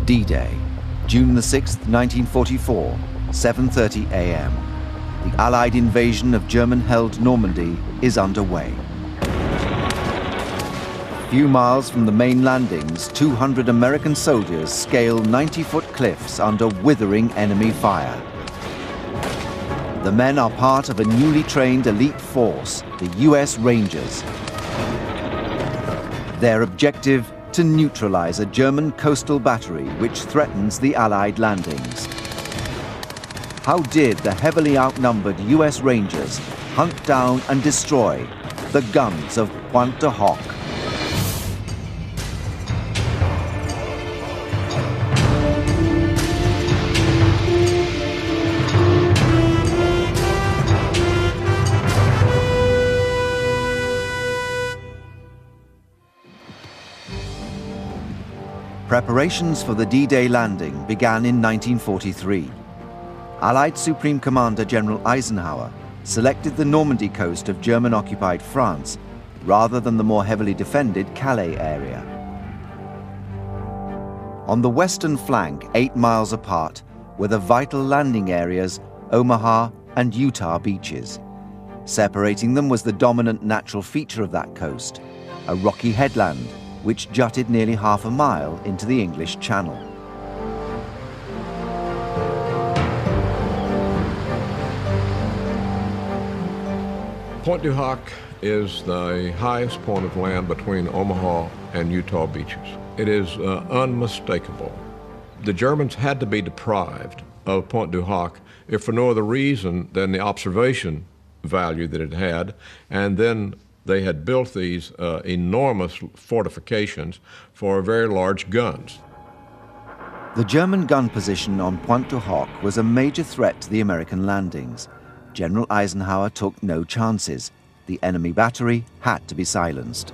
D-Day, June the 6th, 1944, 7:30 a.m. The Allied invasion of German-held Normandy is underway. A few miles from the main landings, 200 American soldiers scale 90-foot cliffs under withering enemy fire. The men are part of a newly trained elite force, the US Rangers. Their objective: to neutralize a German coastal battery which threatens the Allied landings. How did the heavily outnumbered US Rangers hunt down and destroy the guns of Pointe Du Hoc? Preparations for the D-Day landing began in 1943. Allied Supreme Commander General Eisenhower selected the Normandy coast of German-occupied France rather than the more heavily defended Calais area. On the western flank, 8 miles apart, were the vital landing areas Omaha and Utah beaches. Separating them was the dominant natural feature of that coast, a rocky headland which jutted nearly half a mile into the English Channel. Pointe Du Hoc is the highest point of land between Omaha and Utah beaches. It is unmistakable. The Germans had to be deprived of Pointe Du Hoc, if for no other reason than the observation value that it had, and then they had built these enormous fortifications for very large guns. The German gun position on Pointe Du Hoc was a major threat to the American landings. General Eisenhower took no chances. The enemy battery had to be silenced.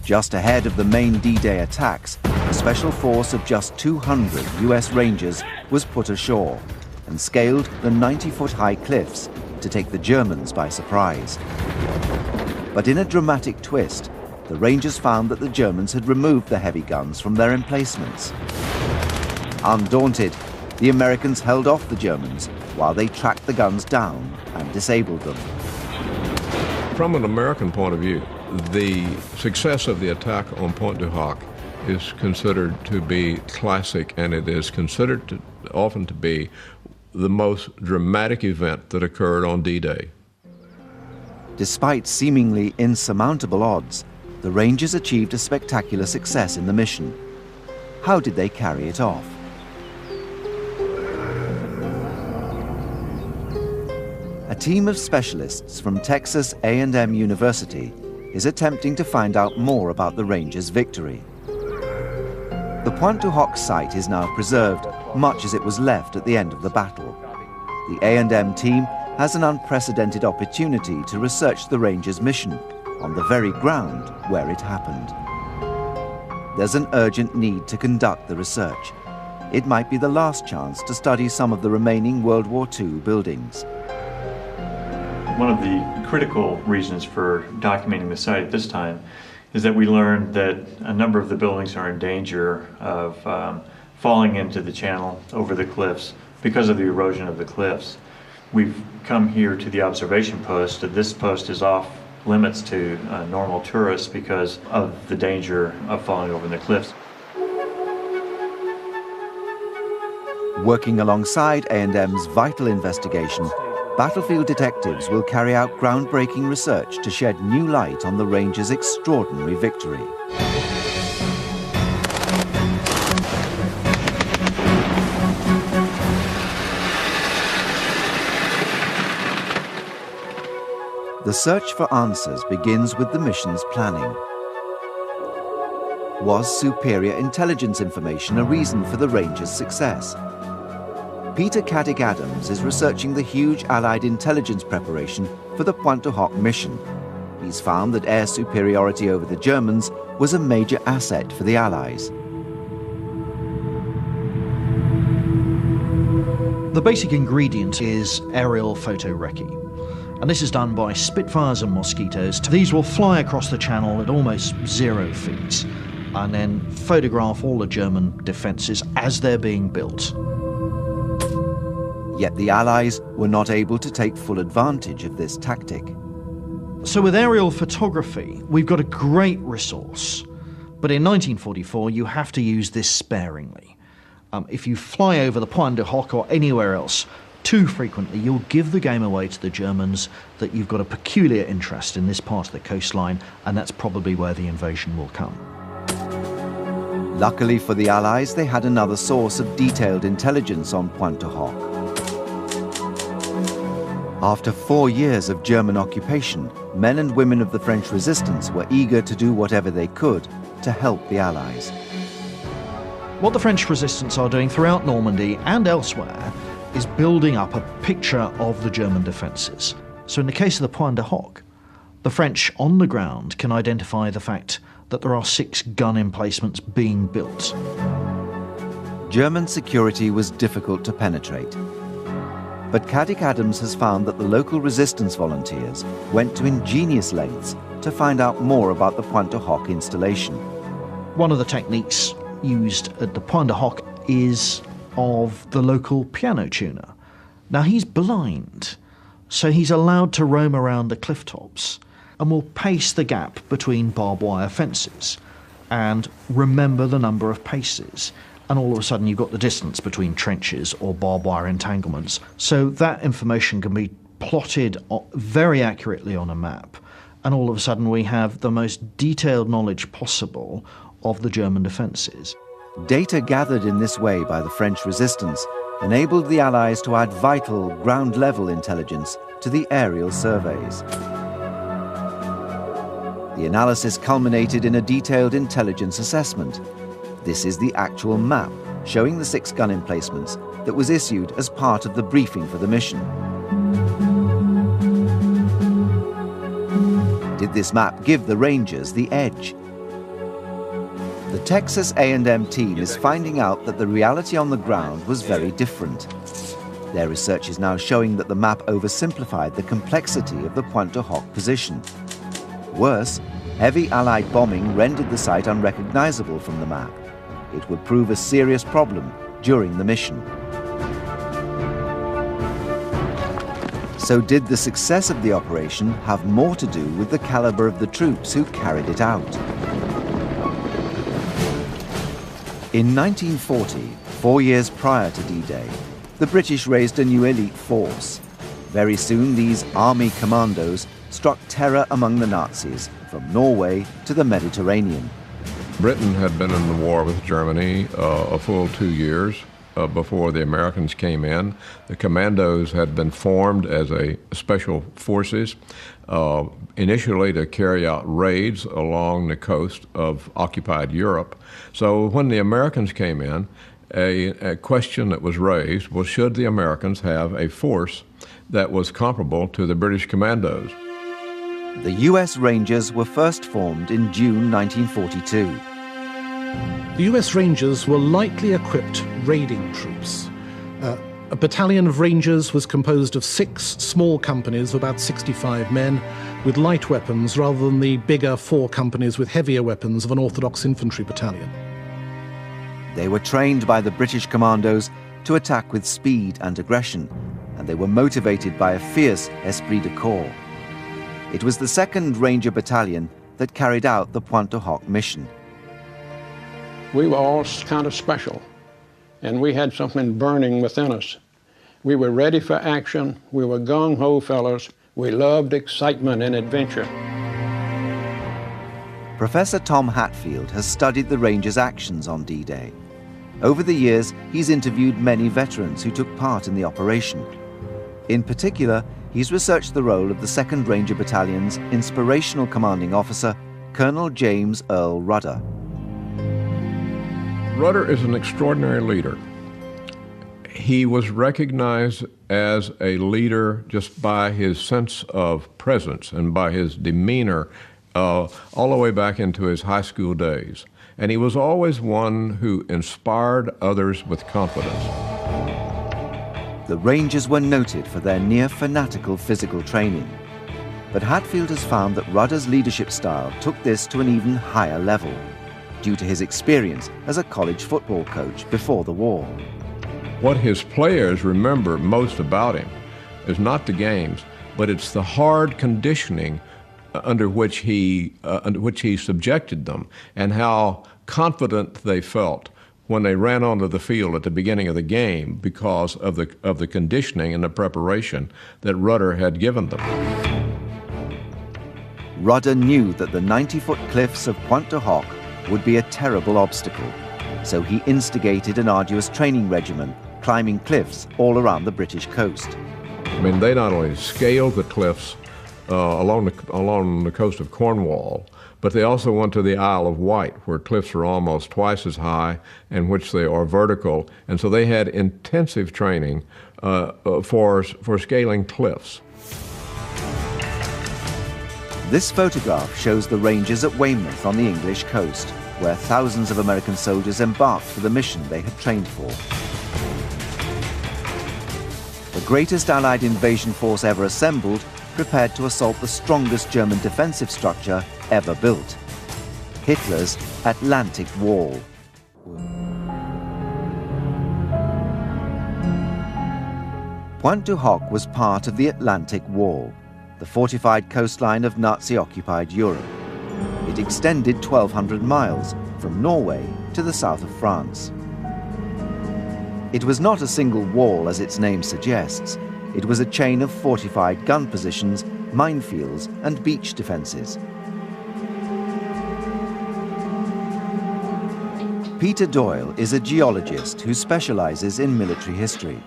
Just ahead of the main D-Day attacks, a special force of just 200 US Rangers was put ashore and scaled the 90-foot-high cliffs to take the Germans by surprise. But in a dramatic twist, the Rangers found that the Germans had removed the heavy guns from their emplacements. Undaunted, the Americans held off the Germans while they tracked the guns down and disabled them. From an American point of view, the success of the attack on Pointe Du Hoc is considered to be classic, and it is considered often to be the most dramatic event that occurred on D-Day. Despite seemingly insurmountable odds, the Rangers achieved a spectacular success in the mission. How did they carry it off? A team of specialists from Texas A&M University is attempting to find out more about the Rangers' victory. The Pointe Du Hoc site is now preserved, much as it was left at the end of the battle. The A&M team has an unprecedented opportunity to research the Rangers' mission on the very ground where it happened. There's an urgent need to conduct the research. It might be the last chance to study some of the remaining World War II buildings. One of the critical reasons for documenting the site at this time is that we learned that a number of the buildings are in danger of falling into the channel over the cliffs because of the erosion of the cliffs. We've come here to the observation post. This post is off limits to normal tourists because of the danger of falling over the cliffs. Working alongside A&M's vital investigation, battlefield detectives will carry out groundbreaking research to shed new light on the Rangers' extraordinary victory. The search for answers begins with the mission's planning. Was superior intelligence information a reason for the Rangers' success? Peter Caddick Adams is researching the huge Allied intelligence preparation for the Pointe Du Hoc mission. He's found that air superiority over the Germans was a major asset for the Allies. The basic ingredient is aerial photo recce. And this is done by Spitfires and Mosquitoes. These will fly across the channel at almost 0 feet and then photograph all the German defences as they're being built. Yet the Allies were not able to take full advantage of this tactic. So with aerial photography, we've got a great resource. But in 1944, you have to use this sparingly. If you fly over the Pointe Du Hoc or anywhere else too frequently, you'll give the game away to the Germans that you've got a peculiar interest in this part of the coastline, and that's probably where the invasion will come. Luckily for the Allies, they had another source of detailed intelligence on Pointe Du Hoc. After 4 years of German occupation, men and women of the French resistance were eager to do whatever they could to help the Allies. What the French resistance are doing throughout Normandy and elsewhere is building up a picture of the German defences. So in the case of the Pointe Du Hoc, the French on the ground can identify the fact that there are 6 gun emplacements being built. German security was difficult to penetrate. But Caddick Adams has found that the local resistance volunteers went to ingenious lengths to find out more about the Pointe Du Hoc installation. One of the techniques used at the Pointe Du Hoc is of the local piano tuner. Now he's blind, so he's allowed to roam around the cliff tops and will pace the gap between barbed wire fences and remember the number of paces. And all of a sudden you've got the distance between trenches or barbed wire entanglements. So that information can be plotted very accurately on a map. And all of a sudden we have the most detailed knowledge possible of the German defences. Data gathered in this way by the French resistance enabled the Allies to add vital ground-level intelligence to the aerial surveys. The analysis culminated in a detailed intelligence assessment. This is the actual map showing the 6 gun emplacements that was issued as part of the briefing for the mission. Did this map give the Rangers the edge? The Texas A&M team is finding out that the reality on the ground was very different. Their research is now showing that the map oversimplified the complexity of the Pointe Du Hoc position. Worse, heavy Allied bombing rendered the site unrecognizable from the map. It would prove a serious problem during the mission. So did the success of the operation have more to do with the caliber of the troops who carried it out? In 1940, 4 years prior to D-Day, the British raised a new elite force. Very soon, these army commandos struck terror among the Nazis, from Norway to the Mediterranean. Britain had been in the war with Germany a full 2 years before the Americans came in. The commandos had been formed as a special forces, initially to carry out raids along the coast of occupied Europe. So when the Americans came in, a question that was raised was, should the Americans have a force that was comparable to the British commandos? The US Rangers were first formed in June 1942. The US Rangers were lightly equipped raiding troops. A battalion of Rangers was composed of 6 small companies of about 65 men with light weapons rather than the bigger 4 companies with heavier weapons of an orthodox infantry battalion. They were trained by the British commandos to attack with speed and aggression, and they were motivated by a fierce esprit de corps. It was the 2nd Ranger Battalion that carried out the Pointe Du Hoc mission. We were all kind of special, and we had something burning within us. We were ready for action. We were gung-ho fellows. We loved excitement and adventure. Professor Tom Hatfield has studied the Rangers' actions on D-Day. Over the years, he's interviewed many veterans who took part in the operation. In particular, he's researched the role of the 2nd Ranger Battalion's inspirational commanding officer, Colonel James Earl Rudder. Rudder is an extraordinary leader. He was recognized as a leader just by his sense of presence and by his demeanor all the way back into his high school days. And he was always one who inspired others with confidence. The Rangers were noted for their near-fanatical physical training. But Hatfield has found that Rudder's leadership style took this to an even higher level, due to his experience as a college football coach before the war. What his players remember most about him is not the games, but it's the hard conditioning under which he subjected them, and how confident they felt when they ran onto the field at the beginning of the game because of the conditioning and the preparation that Rudder had given them. Rudder knew that the 90-foot cliffs of Pointe Du Hoc would be a terrible obstacle, so he instigated an arduous training regimen, climbing cliffs all around the British coast. I mean, they not only scaled the cliffs along the coast of Cornwall, but they also went to the Isle of Wight, where cliffs are almost twice as high and which they are vertical. And so they had intensive training for scaling cliffs. This photograph shows the Rangers at Weymouth on the English coast, where thousands of American soldiers embarked for the mission they had trained for. The greatest Allied invasion force ever assembled prepared to assault the strongest German defensive structure ever built, Hitler's Atlantic Wall. Pointe Du Hoc was part of the Atlantic Wall, the fortified coastline of Nazi-occupied Europe. It extended 1,200 miles from Norway to the south of France. It was not a single wall, as its name suggests. It was a chain of fortified gun positions, minefields, and beach defenses. Peter Doyle is a geologist who specializes in military history.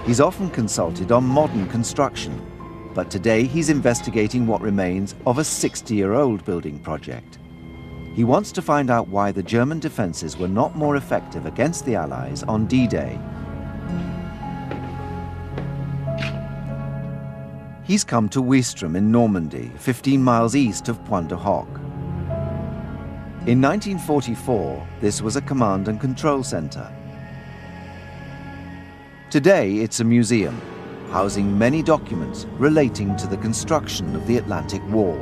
He's often consulted on modern construction, but today he's investigating what remains of a 60-year-old building project. He wants to find out why the German defenses were not more effective against the Allies on D-Day. He's come to Ouistreham in Normandy, 15 miles east of Pointe Du Hoc. In 1944, this was a command and control center. Today, it's a museum, housing many documents relating to the construction of the Atlantic Wall.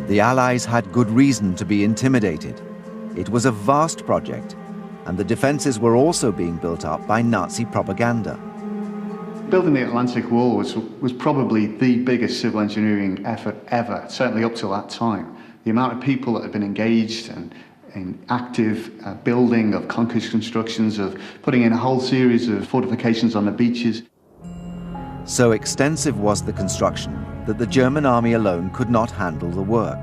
The Allies had good reason to be intimidated. It was a vast project, and the defenses were also being built up by Nazi propaganda. Building the Atlantic Wall was probably the biggest civil engineering effort ever, certainly up till that time. The amount of people that had been engaged and in active building of concrete constructions, of putting in a whole series of fortifications on the beaches. So extensive was the construction that the German army alone could not handle the work.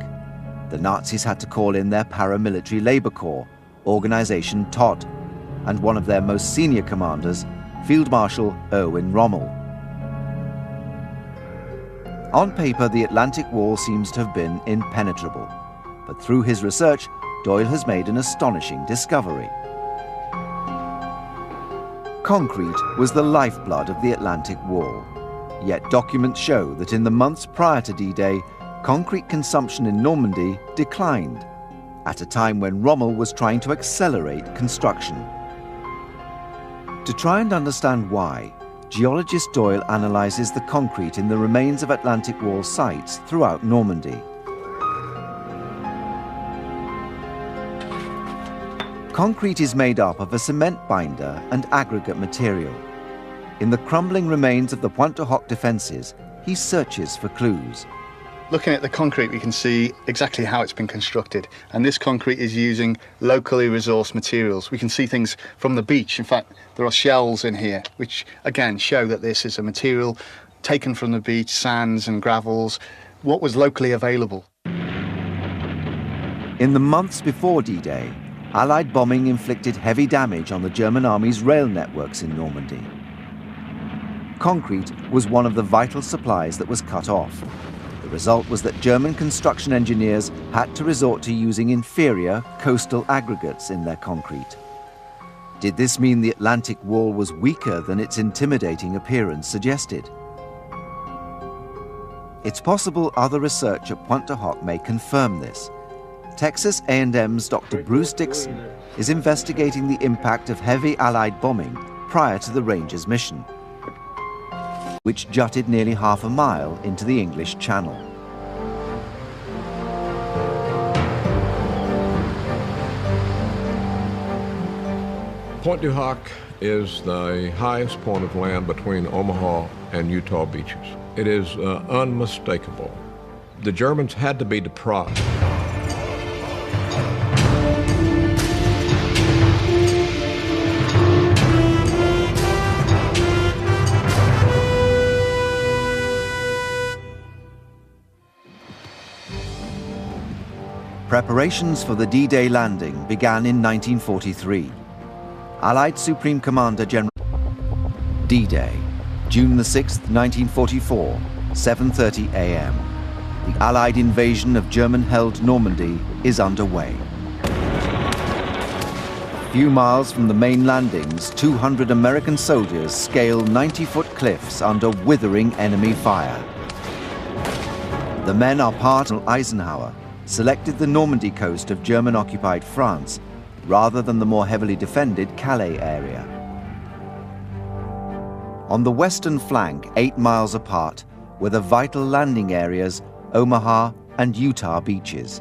The Nazis had to call in their paramilitary labor corps, Organization Todt, and one of their most senior commanders, Field Marshal Erwin Rommel. On paper, the Atlantic Wall seems to have been impenetrable, but through his research, Doyle has made an astonishing discovery. Concrete was the lifeblood of the Atlantic Wall, yet documents show that in the months prior to D-Day, concrete consumption in Normandy declined, at a time when Rommel was trying to accelerate construction. To try and understand why, geologist Doyle analyzes the concrete in the remains of Atlantic Wall sites throughout Normandy. Concrete is made up of a cement binder and aggregate material. In the crumbling remains of the Pointe Du Hoc defenses, he searches for clues. Looking at the concrete, we can see exactly how it's been constructed. And this concrete is using locally resourced materials. We can see things from the beach. In fact, there are shells in here, which again show that this is a material taken from the beach, sands and gravels, what was locally available. In the months before D-Day, Allied bombing inflicted heavy damage on the German army's rail networks in Normandy. Concrete was one of the vital supplies that was cut off. The result was that German construction engineers had to resort to using inferior coastal aggregates in their concrete. Did this mean the Atlantic Wall was weaker than its intimidating appearance suggested? It's possible other research at Pointe Du Hoc may confirm this. Texas A&M's Dr. Bruce Dixon is investigating the impact of heavy Allied bombing prior to the Rangers' mission, which jutted nearly half a mile into the English Channel. Pointe Du Hoc is the highest point of land between Omaha and Utah beaches. It is unmistakable. The Germans had to be deprived. Preparations for the D-Day landing began in 1943. Allied Supreme Commander General D-Day, June the 6th, 1944, 7:30 a.m. The Allied invasion of German-held Normandy is underway. A few miles from the main landings, 200 American soldiers scale 90-foot cliffs under withering enemy fire. The men are part of Eisenhower selected the Normandy coast of German-occupied France rather than the more heavily defended Calais area. On the western flank, 8 miles apart, were the vital landing areas Omaha and Utah beaches.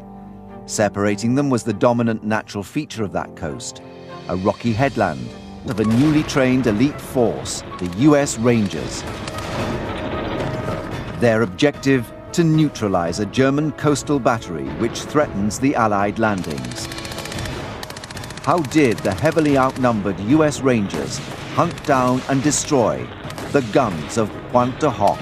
Separating them was the dominant natural feature of that coast, a rocky headland of a newly trained elite force, the US Rangers. Their objective, to neutralize a German coastal battery which threatens the Allied landings. How did the heavily outnumbered US Rangers hunt down and destroy the guns of Pointe Du Hoc?